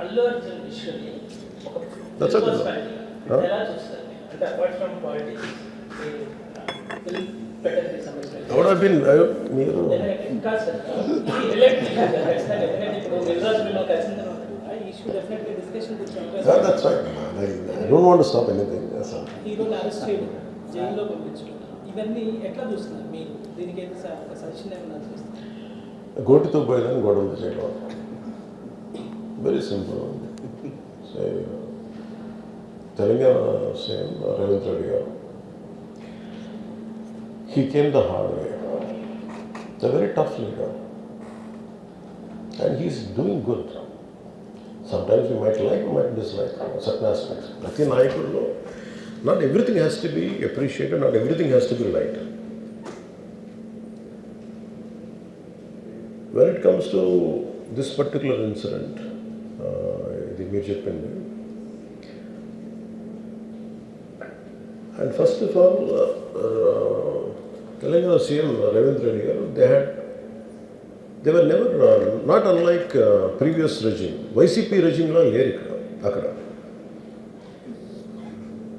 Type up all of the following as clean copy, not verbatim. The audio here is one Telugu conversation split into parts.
అల్లు అర్జున్ విషయాన్ని ఒక That's okay. ఎలా చూస్తారు అంటే అపార్ట్ ఫ్రమ్ పాలిటిక్స్ ఫిల్మ్ పెట్టడానికి సంబంధించిన I would have been మీరు కాదు సార్ రిలేట్ ఖచ్చితంగా ఇప్పుడు నిర్దాస్ బిల్లో కలిసిన తర్వాత ఈ issue definitely discussion Yeah, that's right. I don't want to stop anything. Yes, sir. హీరోని అరెస్ట్ చేయడం జైల్లో పంపించడం ఇవన్నీ ఎట్లా చూస్తున్నారు మీరు దీనికి అయితే సజెషన్ ఏమైనా చేస్తారు గోటితో పోయేదాన్ని గొడవలు చేయడం very simple. So Telangana CM Revanth Reddy గారు he came the hard way. He's a very tough leader and he's doing good. Sometimes we might like, we might dislike certain aspects. Prati Nayakudlo, not everything has to be appreciated, not everything has to be liked. When it comes to this particular incident, ఇది మీరు చెప్పింది, and first of all, Telangana CM Ravindra Reddy garu, they were never, not unlike previous regime. YCP regime lo leru akkada.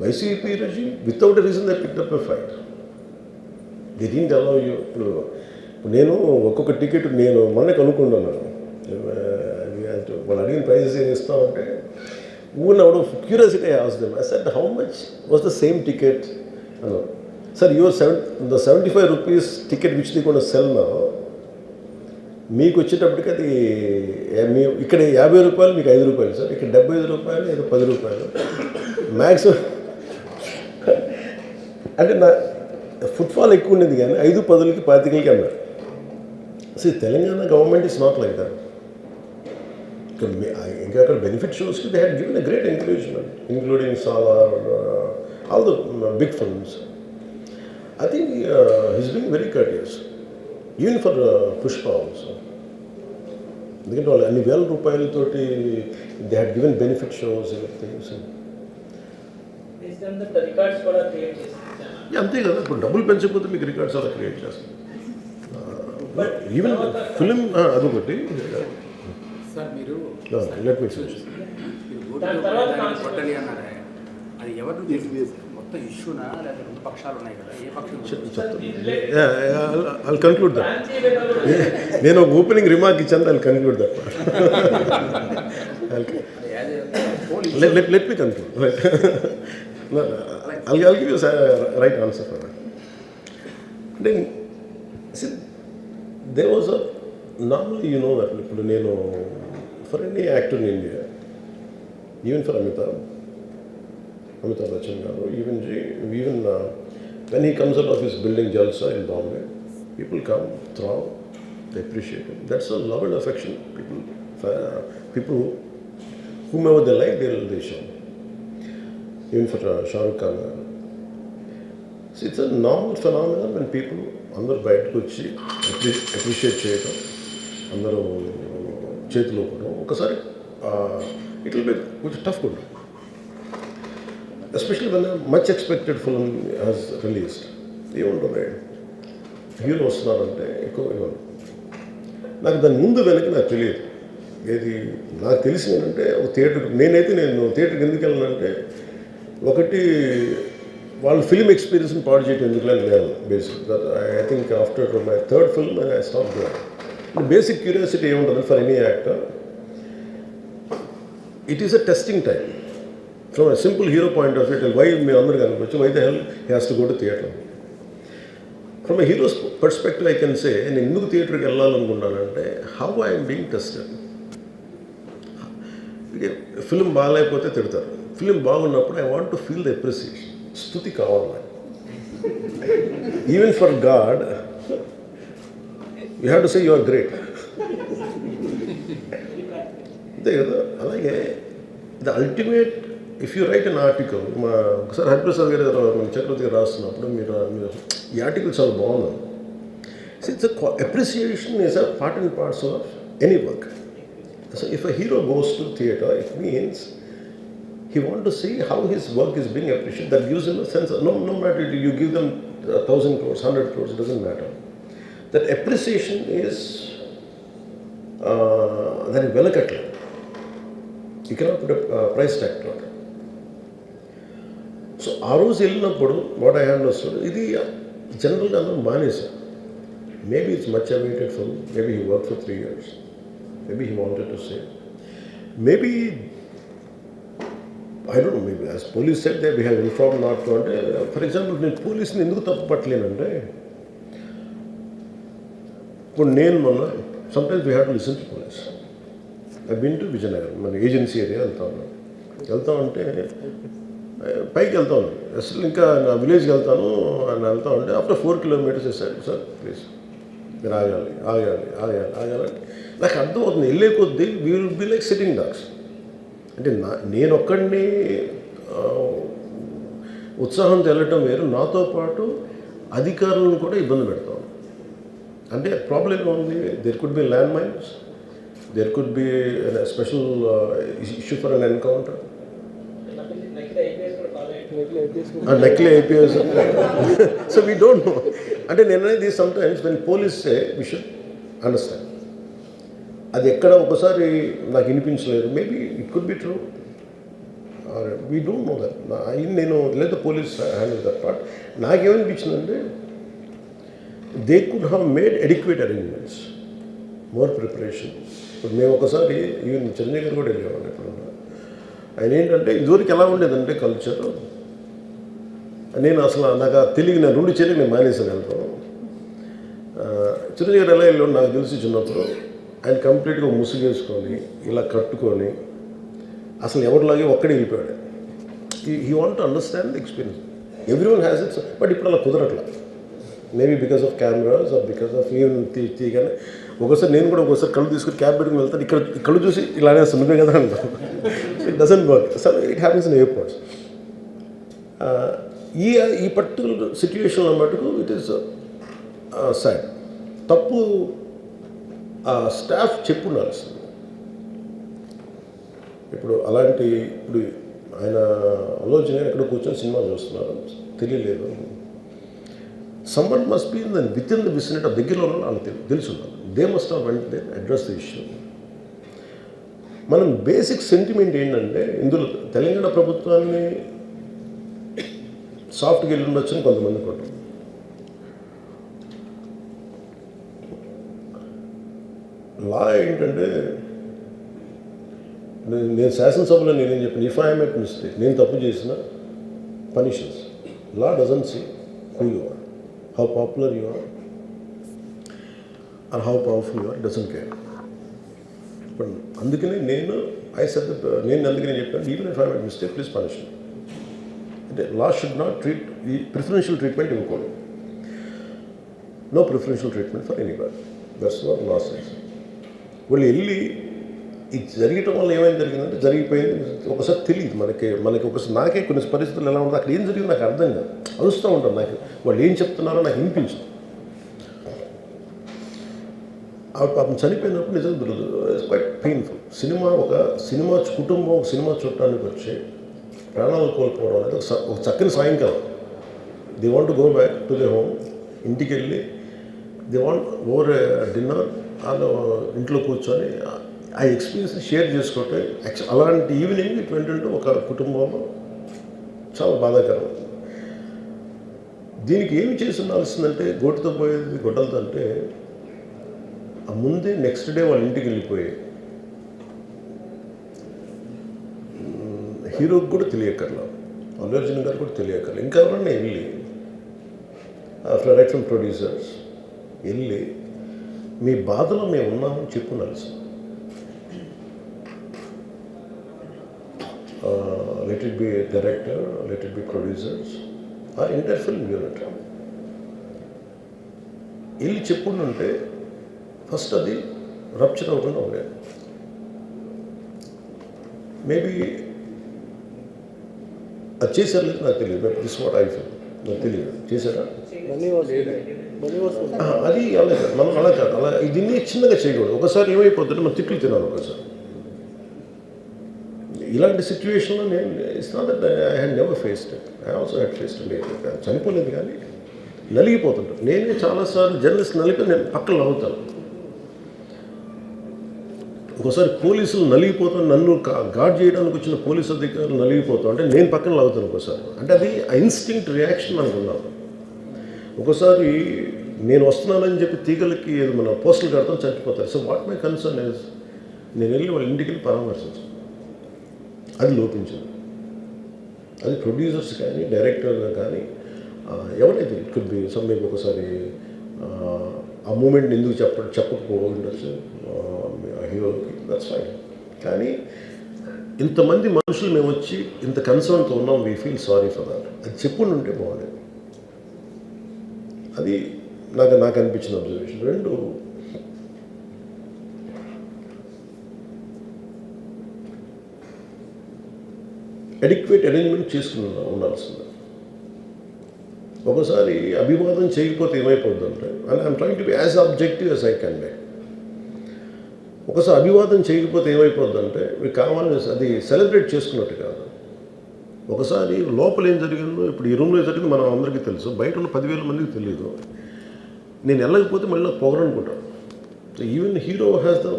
YCP regime, without a reason, they picked up a fight. They didn't allow you. నేను ఒక్కొక్క టికెట్ నేను మొన్న కనుక్కున్నాను, వాళ్ళు అడిగిన ప్రైజెస్ ఏం ఇస్తామంటే ఊరిని అవడం curiosity ask I said how much was the same ticket అన్నారు. Sir your the 75 rupees ticket which the కూడా సెల్ నా మీకు వచ్చేటప్పటికి అది ఇక్కడ 50 రూపాయలు మీకు 5 రూపాయలు సార్, ఇక్కడ 75 రూపాయలు ఏదో 10 రూపాయలు మ్యాక్సిమం. అంటే నా ఫుట్ఫాల్ ఎక్కువ ఉండేది కానీ 5, 10కి 25కి అన్నారు. See, Telangana government is not like that. ఇంకా అక్కడ బెనిఫిట్ షోస్కి they had given a great encouragement, including Salaar, all the big films. I think he's being very courteous, even for Pushpa also. ఎందుకంటే వాళ్ళు అన్ని వేల రూపాయలతోటి they had given benefit shows things. అంతే కదా, ఇప్పుడు డబ్బులు పెంచకపోతే మీకు రికార్డ్స్ అలా క్రియేట్ చేస్తారు. ఈవెన్ ఫిలిం అదొకటి. సార్ మీరు లెట్ మీ కొట్టని అన్నారే, అది ఎవరు మొత్తం ఇష్యూనా లేదా రెండు పక్షాలు ఉన్నాయి కదా, ఏ పక్షం? I'll conclude that. నేను ఓపెనింగ్ రిమార్క్ ఇచ్చాను, I'll conclude that. Let me conclude. I'll give you a right answer for that. Then, see, there was a, normally you know that ఇప్పుడు నేను for any actor in India, even for Amitabh Bachchan garu, even when he comes out of his building Jalsa in Bombay, people come, throw, they appreciate it. That's a love and affection. People whomever they like, they show. Even for Shah Rukh Khan garu. So it's a normal phenomenon when people అందరూ బయటకు వచ్చి అప్రిషియేట్ చేయటం, అందరూ చేతిలో కూడా ఒకసారి ఇట్ విల్ బి కొంచెం టఫ్ కూడా, especially when much expected film has released. ఏముంటుంది, హీరో వస్తున్నారంటే ఎక్కువ ఇవ్వను. నాకు దాని ముందు వెనక నాకు తెలియదు. ఏది నాకు తెలిసింది ఏంటంటే, ఒక థియేటర్కి నేను థియేటర్కి ఎందుకు వెళ్ళానంటే, ఒకటి వాళ్ళు ఫిల్మ్ ఎక్స్పీరియన్స్ని పాడు చేయడం ఎందుకులే నేను basic. I think after my third film I stop there. Basic curiosity ఏముంటుంది for any actor, it is a testing time. From a simple hero point of view, why మీరు అందరూ కనుకోవచ్చు, why the hell he has to go to theatre. From a hero's perspective I can say, నేను ఎందుకు థియేటర్కి వెళ్ళాలనుకున్నానంటే, how I'm being tested. Film బాగాలేకపోతే తిడతారు, ఫిల్మ్ బాగున్నప్పుడు I want to feel the appreciation. స్తుతి కావాలి. Even for God you have to say you are great. అంతే కదా. అలాగే the ultimate, if you write an article, ఒకసారి హరిప్రసాద్ గారు చక్రవర్తి గారు రాస్తున్నప్పుడు మీరు ఈ ఆర్టికల్ చాలా బాగుంది. It's appreciation is a part and parcel of any work. So if a hero goes to theatre, it means he wants to see how his work is being appreciated. That gives him a sense of, no matter you give them 1,000 crores, 100 crores, it doesn't matter. That appreciation is that is velakatla. You cannot put price tag to it. So ఆ రోజు వెళ్ళినప్పుడు వాట్ ఐ హ్యావ్ అండర్స్టూడ్, ఇది జనరల్గా అందరం మానేశారు. Maybe it's much awaited for, maybe he work for 3 years, maybe he wanted to say, maybe I don't know, maybe as police said they we have inform not to. అంటే ఫర్ ఎగ్జాంపుల్ నేను పోలీస్ని ఎందుకు తప్పు పట్టలేనంటే, ఇప్పుడు నేను మొన్న sometimes we have to listen to police. I been to Vizianagaram, మన ఏజెన్సీ ఏరియా వెళ్తా ఉంటే పైకి వెళ్తా ఉన్నాను, అసలు ఇంకా నా విలేజ్కి వెళ్తాను అని వెళ్తా ఉంటే ఆఫ్టర్ 4 kilometers వేసాడు, సార్ ప్లీజ్ మీరు ఆగాలి. నాకు అర్థమవుతుంది, వెళ్ళే కొద్దీ we will be like sitting dogs. అంటే నేను ఒక్కడిని ఉత్సాహంతో వెళ్ళటం వేరు, నాతో పాటు అధికారులను కూడా ఇబ్బంది పెడతాను. అంటే ప్రాబ్లం ఉంది, there could be land mines, there could be special issue for an encounter, నకిలీ IPS. So we don't know. అంటే నేను అనేది sometimes when police say we should understand. అది ఎక్కడ ఒకసారి నాకు వినిపించలేదు, maybe it could be true, we don't know that. నేను లేదా పోలీస్ హ్యాండిల్ దట్ పార్ట్. నాకేమనిపించిందంటే they could have made adequate arrangements, more preparation. ఇప్పుడు మేము ఒకసారి ఈవెన్ చిరంజీవి గారు కూడా వెళ్ళేవాళ్ళు. ఇప్పుడు ఆయన ఏంటంటే ఇదివరకు ఎలా ఉండేదంటే కల్చర్, నేను అసలు నాకు తెలియదు, నేను 2 చేతులు నేను మానేసాను వెళ్తాను. చిరంజీవి గారు ఎలా వెళ్ళాడు నాకు తెలిసి చిన్నప్పుడు, ఆయన కంప్లీట్గా ముసుగేసుకొని ఇలా కట్టుకొని అసలు ఎవరిలాగే ఒక్కడే వెళ్ళిపోయాడు. He want to understand the experience. Every one has its, but ఇప్పుడు అలా కుదరట్లా. Maybe because of cameras or because of even తీయగానే ఒకసారి నేను కూడా ఒకసారి కళ్ళు తీసుకుని క్యాబ్ పెట్టుకుని వెళ్తాను, ఇక్కడ కళ్ళు చూసి ఇలానే సున్నమే కదా అంటాను. It doesn't work. So it happens in airports. ఈ పర్టికులర్ సిచ్యువేషన్లో మటుకు ఇట్ ఈస్ సాడ్. తప్పు స్టాఫ్ చెప్పుండాల్సింది. ఇప్పుడు అలాంటి, ఇప్పుడు ఆయన ఆలోచన ఎక్కడ కూర్చొని సినిమా చూస్తున్నారు, తెలియలేదు. Someone must be with in the vicinity of దగ్గరలో ఉన్న వాళ్ళకి తెలిసి ఉండాలి. They must have went there address the issue. మనం బేసిక్ సెంటిమెంట్ ఏంటంటే, ఇందులో తెలంగాణ ప్రభుత్వాన్ని సాఫ్ట్గా వెళ్ళి ఉండొచ్చని కొంతమంది కొట్టం. లా ఏంటంటే, నేను శాసనసభలో నేనేం చెప్పాను, ఇఫ్ ఐ మేక్ మిస్టేక్, నేను తప్పు చేసిన punishments. Law doesn't see who you are, how popular you are or how powerful you are, doesn't care. ఇప్పుడు అందుకనే నేను అందుకనే చెప్పాను, even if I make mistake please punish. అంటే లా షుడ్ నాట్ ట్రీట్, ఈ ప్రిఫరెన్షియల్ ట్రీట్మెంట్ ఇవ్వకూడదు. No preferential treatment for anybody. That's what law says. వాళ్ళు వెళ్ళి ఇది జరగటం వల్ల ఏమైనా జరిగిందంటే జరిగిపోయింది. ఒకసారి తెలియదు మనకి ఒకసారి నాకే కొన్ని పరిస్థితులు ఎలా ఉందో అక్కడ ఏం జరిగింది నాకు అర్థం కాదు, అరుస్తూ ఉంటాను. నాకు వాళ్ళు ఏం చెప్తున్నారో నాకు వినిపించదు. పాపం చనిపోయినప్పుడు నిజంగా ఇట్స్ క్వైట్ పెయిన్ఫుల్. సినిమా కుటుంబం ఒక సినిమా చూడటానికి వచ్చి ప్రాణాలు కోల్పోవడం అనేది ఒక చక్కని సాయంకాలం. They want to go back to they home. ఇంటికి వెళ్ళి దే వాంట్ ఓవర్ డిన్నర్, వాళ్ళు ఇంట్లో కూర్చొని ఆ ఎక్స్పీరియన్స్ని షేర్ చేసుకోవటం. అలాంటి ఈవినింగ్ ఇట్ వెంట ఒక కుటుంబంలో చాలా బాధాకరం. దీనికి ఏమి చేసి ఉండాల్సిందంటే, గోటితో పోయేది గొడ్డలతో అంటే, ఆ ముందే నెక్స్ట్ డే వాళ్ళ ఇంటికి వెళ్ళిపోయి హీరోకి కూడా తెలియకర్లా, అల్లు అర్జున్ గారు కూడా తెలియకర్లా, ఇంకా ఎవరన్నా వెళ్ళి రైట్ ఫ్రమ్ ప్రొడ్యూసర్స్ వెళ్ళి మీ బాధలో మేము ఉన్నామని చెప్పుండాల్సింది. let it be a director, let it be producers or entire film unit. వెళ్ళి చెప్పుంటే ఫస్ట్ అది రప్చర్ అవ్వకుండా ఉండేది. మేబీ అది చేశారు లేదు నాకు తెలియదు. దిస్ వాట్ ఐ ఫీల్, నాకు తెలియదు చేశారా అది. అలా మనం అలా కాదు, అలా దీన్ని చిన్నగా చేయకూడదు. ఒకసారి ఏమైపోతుంటే మనం తిట్లు తినాలి. ఒకసారి ఇలాంటి సిచ్యువేషన్లో నేను, it's not that I had never faced it, I also had faced it. చనిపోలేదు కానీ నలిగిపోతుంటాను. నేనే చాలాసార్లు జర్నలిస్ట్ నలిపి నేను పక్కన నవ్వుతాను. ఒకసారి పోలీసులు నలిగిపోతాం, నన్ను గార్డ్ చేయడానికి వచ్చిన పోలీసు అధికారులు నలిగిపోతాం అంటే నేను పక్కన లాగుతాను ఒకసారి. అంటే అది ఇన్స్టింక్ట్ రియాక్షన్ అనుకున్నాను. ఒకసారి నేను వస్తున్నానని చెప్పి తీగలకి మన పోస్టులు కడతాం, చచ్చిపోతారు. So what my concern is నేను వెళ్ళి వాళ్ళ ఇంటికి వెళ్ళి పరామర్శించాను. అది లోపించింది. అది ప్రొడ్యూసర్స్ కానీ డైరెక్టర్ కానీ ఎవరైతే it could be some maybe ఒకసారి ఆ మూమెంట్ని ఎందుకు చెప్పకపోవచ్చు హీరోకి, దట్స్ ఫైన్. కానీ ఇంతమంది మనుషులు మేము వచ్చి ఇంత కన్సర్న్తో ఉన్నాం, we feel sorry for that, అది చెప్పుండి ఉంటే బాగుండేది. అది నాకు అనిపించిన అబ్జర్వేషన్. రెండు, అడిక్వేట్ అరేంజ్మెంట్ చేసుకుని ఉండాల్సింది. ఒకసారి అభివాదం చేయకపోతే ఏమైపోద్ది అంటే, and I'm trying to be as objective as I can be. ఒకసారి అభివాదం చేయకపోతే ఏమైపోద్ది అంటే మీకు కావాలని అది సెలబ్రేట్ చేసుకున్నట్టు కాదు. ఒకసారి లోపల ఏం జరిగిందో ఇప్పుడు ఈ రూమ్లో జరిగింది మనం అందరికీ తెలుసు, బయట ఉన్న 10,000 మందికి తెలియదు. నేను వెళ్ళకపోతే మళ్ళీ నాకు పొగరనుకుంటాను. So even hero has the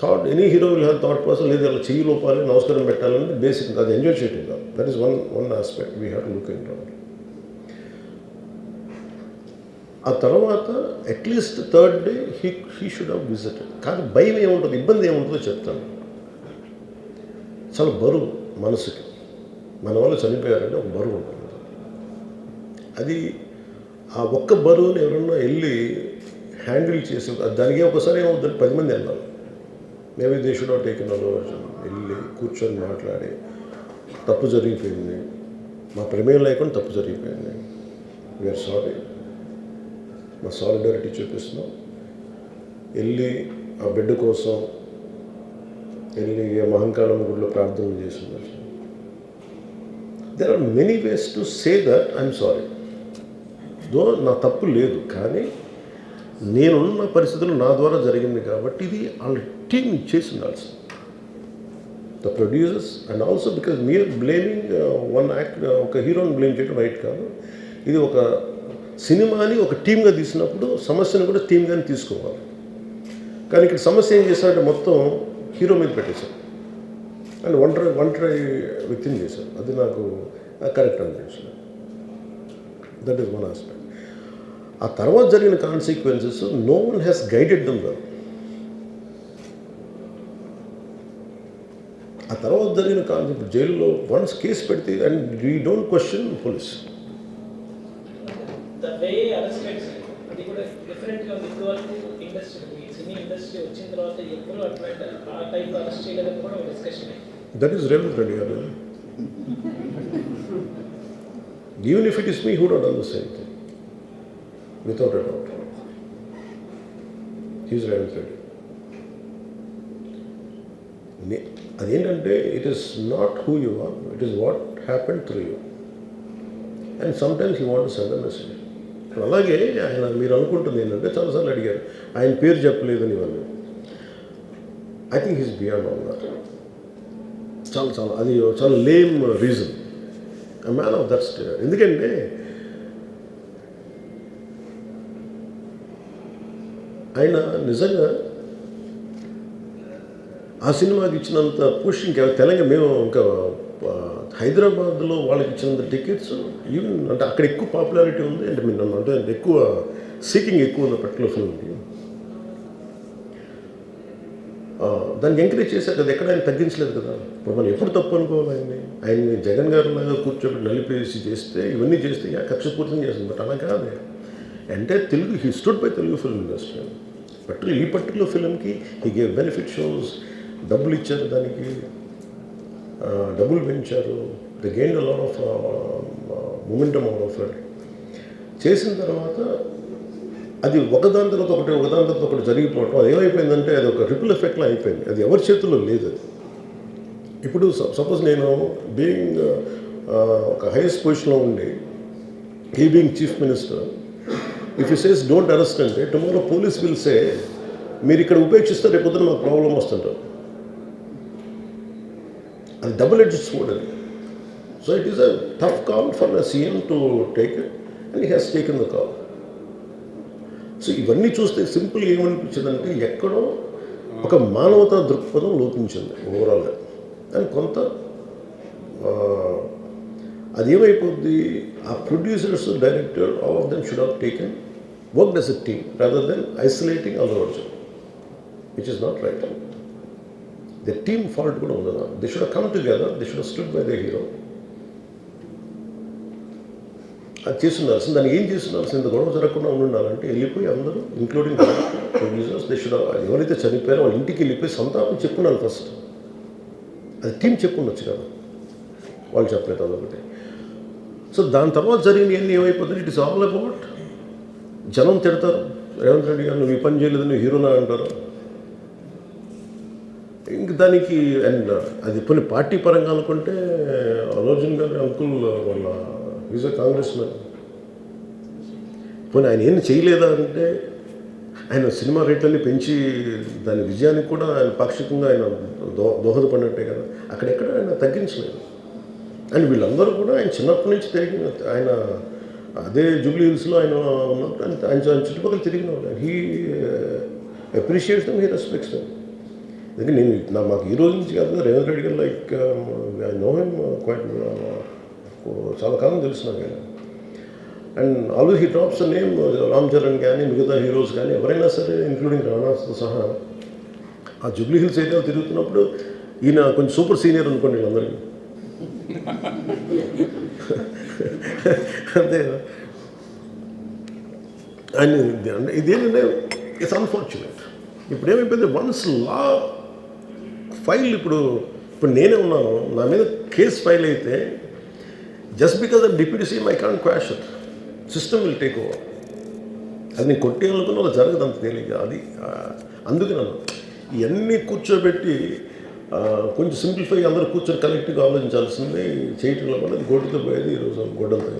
thought, any hero will have thought process, లేదు అలా చెయ్యి లోపాలి, నమస్కారం పెట్టాలని బేసిక్, అది ఎంజాయ్ చేయటం కాదు. That is one aspect we have to look in. ఆ తర్వాత at least third day he should have visited. కానీ భయం ఏముంటుంది, ఇబ్బంది ఏముంటుందో చెప్తాను. చాలా బరువు మనసుకి, మన వాళ్ళు చనిపోయారంటే ఒక బరువు ఉంటుంది. అది ఆ ఒక్క బరువుని ఎవరన్నా వెళ్ళి హ్యాండిల్ చేసి, దానికి ఒకసారి ఏమవుతుంది, 10 మంది వెళ్ళాలి. Maybe they should have taken వెళ్ళి కూర్చొని మాట్లాడి, తప్పు జరిగిపోయింది, మా ప్రమేయం లేకుండా తప్పు జరిగిపోయింది, వీఆర్ సారీ, మా సాలిడారిటీ చూపిస్తున్నాం, వెళ్ళి ఆ బిడ్డ కోసం వెళ్ళి మహంకాళం గుడిలో ప్రార్థనలు చేస్తున్నారు. There are many ways to say that I'm sorry, though నా తప్పు లేదు, కానీ నేనున్న పరిస్థితులు నా ద్వారా జరిగింది కాబట్టి ఇది వాళ్ళ టీం చేసి ఉండాల్సింది, the producers. And also because మీరు బ్లేమింగ్ వన్ యాక్ట్, ఒక హీరోని బ్లేమ్ చేయడం రైట్ కాదు. ఇది ఒక సినిమాని ఒక టీమ్గా తీసినప్పుడు సమస్యను కూడా టీమ్గానే తీసుకోవాలి. కానీ ఇక్కడ సమస్య ఏం చేశారంటే మొత్తం హీరో మీద పెట్టేశారు అండ్ ఒంటరి వ్యక్తిని చేశారు. అది నాకు కరెక్ట్ అనిపించలేదు. That is one aspect. ఆ తర్వాత జరిగిన consequences no one has guided them well. ఆ తర్వాత జరిగిన కాన్సెప్ట్ జైల్లో వన్స్ కేసు పెడితే and we don't question police. అది కూడా డిఫరెంట్గా ఉంది. ఇప్పటివరకు ఇండస్ట్రీ, సినీ ఇండస్ట్రీ వచ్చిన తర్వాత ఎప్పుడు అటువంటి ఆ టైప్ అరెస్ట్ చేయలేదని కూడా ఒక discussion. That is Revanth Reddy garu. Even if it is me who would done the same thing without a doubt. He's Revanth Reddy. అదేంటంటే it is not who you are, it is what happen through you. And sometimes you want to send a message. అలాగే ఆయన మీరు అనుకుంటుంది ఏంటంటే చాలాసార్లు అడిగారు ఆయన పేరు చెప్పలేదని ఇవన్నీ. I think he's beyond all that. అది చాలా lame reason. A man of that state. ఎందుకంటే ఆయన నిజంగా ఆ సినిమాకి ఇచ్చినంత పుష్ ఇంకా తెలంగాణ మేము ఇంకా హైదరాబాద్లో వాళ్ళకి ఇచ్చినంత టికెట్స్ ఈవెన్ అంటే అక్కడ ఎక్కువ పాపులారిటీ ఉంది. అంటే మీరు నన్ను అంటే ఎక్కువ సీకింగ్ ఎక్కువ ఉంది పర్టికులర్ ఫిల్మ్కి. దాన్ని ఎంకరేజ్ చేశారు కదా, ఎక్కడ ఆయన తగ్గించలేదు కదా. ఇప్పుడు మనం ఎప్పుడు తప్పు అనుకోవాలి ఆయన్ని జగన్ గారు లాగా కూర్చోబెట్టి నలిపేసి చేస్తే ఇవన్నీ చేస్తే కక్షపూర్తం చేస్తుంది. బట్ అలా కాదు. అంటే Telugu he stood by Telugu film industry. ఈ పర్టికులర్ ఫిల్మ్కి హీ గేవ్ బెనిఫిట్ షోస్, డబ్బులు ఇచ్చారు, దానికి డబ్బులు పెంచారు. The gain a lot of momentum out of it. చేసిన తర్వాత అది ఒకదాని తర్వాత ఒకటి జరిగిపోవటం, అది ఏమైపోయిందంటే అది ఒక రిపుల్ ఎఫెక్ట్లో అయిపోయింది. అది ఎవరి చేతుల్లో లేదు. అది ఇప్పుడు సపోజ్ నేను బీయింగ్ ఒక హైయెస్ట్ పొజిషన్లో ఉండి he being chief minister, if you says don't arrest అంటే టుమారో పోలీస్ విల్ సే మీరు ఇక్కడ ఉపేక్షిస్తే రేపు పొద్దున మాకు ప్రాబ్లం వస్తుంటారు. అది డబుల్ ఎడ్జ్డ్ స్వోర్డ్ అది. So it is a tough call for the CM to take it and he has taken the call. So ఇవన్నీ చూస్తే సింపుల్గా ఏమనిపించిందంటే ఎక్కడో ఒక మానవతా దృక్పథం లోపించింది ఓవరాల్గా. అండ్ కొంత అదేమైపోద్ది, ఆ producers, director, all of them should have taken work as a team rather than isolating Allu Arjun, which is not right. The team fault కూడా ఉండదు. They should come together, they should stood by the hero. అది చేస్తుండాల్సింది. దాన్ని ఏం చేస్తుండాల్సింది, ఇంత గొడవ జరగకుండా ఉండాలంటే వెళ్ళిపోయి అందరూ ఇంక్లూడింగ్ ప్రొడ్యూసర్స్, దే షుడ్ ఎవరైతే చనిపోయారో వాళ్ళ ఇంటికి వెళ్ళిపోయి సంతాపం చెప్పున్నారు ఫస్ట్. అది టీం చెప్పుండొచ్చు కదా, వాళ్ళు చెప్పలేదు అదొకటి. సో దాని తర్వాత జరిగినవన్నీ ఏమైపోతుంది, ఇట్ ఇస్ ఆల్ అబౌట్ జనం తిడతారు, రేవంత్ రెడ్డి గారు నువ్వు ఈ పని చేయలేదు, నువ్వు హీరోనా అంటారు. ఇంక దానికి అండ్ అది కొన్ని పార్టీ పరంగా అనుకుంటే అల్లు అర్జున్ గారి అంకుల్ వాళ్ళ ఈజ్ అ కాంగ్రెస్ మ్యాన్. పోనీ ఆయన ఏం చేయలేదా అంటే, ఆయన సినిమా రేట్లన్నీ పెంచి దాని విజయానికి కూడా ఆయన పాక్షికంగా ఆయన దోహదపడినట్టే కదా, అక్కడెక్కడ ఆయన తగ్గించలేదు. అండ్ వీళ్ళందరూ కూడా ఆయన చిన్నప్పటి నుంచి తిరిగిన, ఆయన అదే జూబ్లీ హిల్స్లో ఆయన ఉన్నప్పుడు ఆయన చుట్టుపక్కల తిరిగిన వాళ్ళు. He appreciates them, he respects them. ఎందుకంటే నేను మాకు ఈ రోజు నుంచి కాదు, రేవంత్ రెడ్డి గారు like I know him quite, చాలా కాలం తెలుసు నాకు ఆయన. And always he drops the name Ram Charan కానీ మిగతా హీరోస్ కానీ ఎవరైనా సరే ఇంక్లూడింగ్ రాణాతో సహా ఆ జూబ్లీ హిల్స్ ఏరియాలో తిరుగుతున్నప్పుడు ఈయన కొంచెం సూపర్ సీనియర్ అనుకోండి వీళ్ళందరికీ. అంతే కదా. అండ్ ఇదేంటంటే ఇట్స్ అన్ఫార్చునేట్. ఇప్పుడు ఏమైపోయింది, వన్స్ లా ఫైల్ ఇప్పుడు నేనే ఉన్నాను, నా మీద కేసు ఫైల్ అయితే just because of deputy CM I can't quash it, system will take over. అది నేను కొట్టేయాలనుకున్న వాళ్ళు జరగదు అంత తేలిక. అది అందుకే నన్ను ఇవన్నీ కూర్చోబెట్టి కొంచెం సింప్లిఫై అందరూ కూర్చొని కలెక్టివ్గా ఆలోచించాల్సింది చేయటంలో కూడా అది గొడ్డుతో పోయేది ఈరోజు గొడ్డలతో.